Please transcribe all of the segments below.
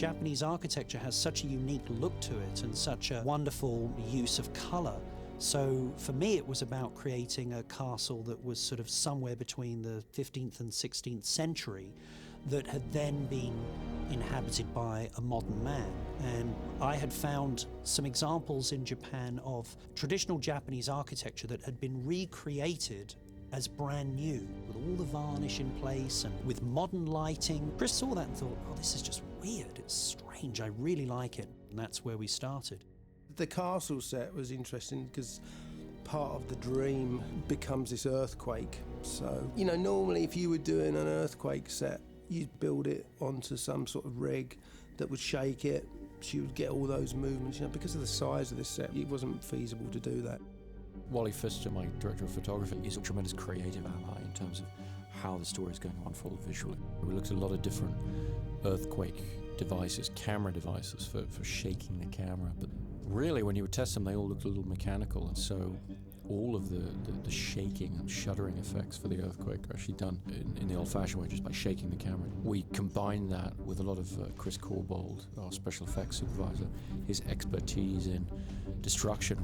Japanese architecture has such a unique look to it and such a wonderful use of color. So for me, it was about creating a castle that was sort of somewhere between the 15th and 16th century that had then been inhabited by a modern man. And I had found some examples in Japan of traditional Japanese architecture that had been recreated as brand new, with all the varnish in place and with modern lighting. Chris saw that and thought, oh, this is just weird, it's strange, I really like it. And that's where we started. The castle set was interesting because part of the dream becomes this earthquake. So, normally if you were doing an earthquake set, you'd build it onto some sort of rig that would shake it, so you would get all those movements. Because of the size of this set, it wasn't feasible to do that. Wally Pfister, my director of photography, is a tremendous creative ally in terms of how the story is going to unfold visually. We looked at a lot of different earthquake devices, camera devices for shaking the camera, but really when you would test them they all looked a little mechanical, and so all of the shaking and shuddering effects for the earthquake are actually done in the old-fashioned way, just by shaking the camera. We combined that with a lot of Chris Corbold, our special effects supervisor, his expertise in destruction.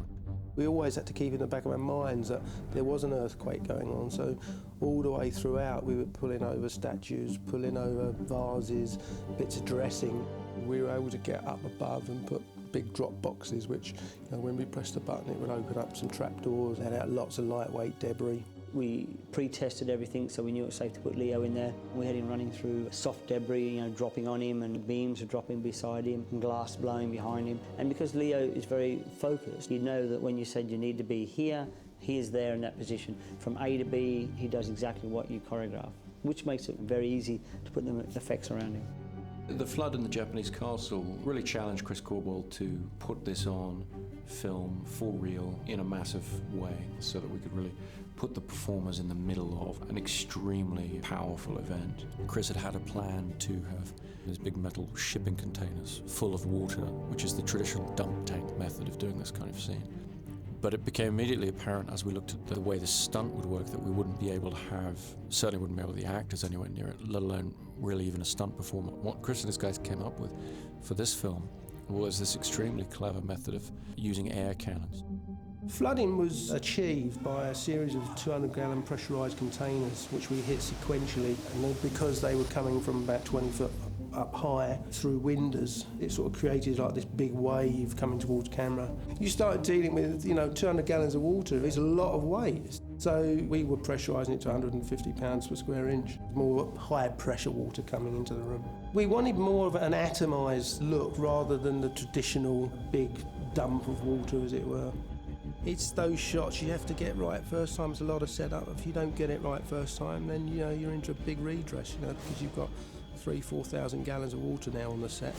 We always had to keep in the back of our minds that there was an earthquake going on, so all the way throughout we were pulling over statues, pulling over vases, bits of dressing. We were able to get up above and put big drop boxes, which when we pressed the button it would open up some trapdoors and had lots of lightweight debris. We pre-tested everything, so we knew it was safe to put Leo in there. We had him running through soft debris, dropping on him, and beams were dropping beside him, and glass blowing behind him. And because Leo is very focused, you know that when you said you need to be here, he is there in that position. From A to B, he does exactly what you choreograph, which makes it very easy to put the effects around him. The flood in the Japanese castle really challenged Chris Corbold to put this on film for real in a massive way, so that we could really put the performers in the middle of an extremely powerful event. Chris had a plan to have these big metal shipping containers full of water, which is the traditional dump tank method of doing this kind of scene. But it became immediately apparent as we looked at the way the stunt would work that we wouldn't be able to have, certainly wouldn't be able to the actors anywhere near it, let alone really even a stunt performer. What Chris and his guys came up with for this film was this extremely clever method of using air cannons. Flooding was achieved by a series of 200-gallon pressurised containers, which we hit sequentially, and because they were coming from about 20 foot up high through windows, it sort of created like this big wave coming towards camera. You started dealing with, 200 gallons of water. It's a lot of weight. So we were pressurising it to 150 pounds per square inch. More high pressure water coming into the room. We wanted more of an atomised look rather than the traditional big dump of water, as it were. It's those shots you have to get right first time. It's a lot of setup. If you don't get it right first time, then you're into a big redress, because you've got 3,000–4,000 gallons of water now on the set.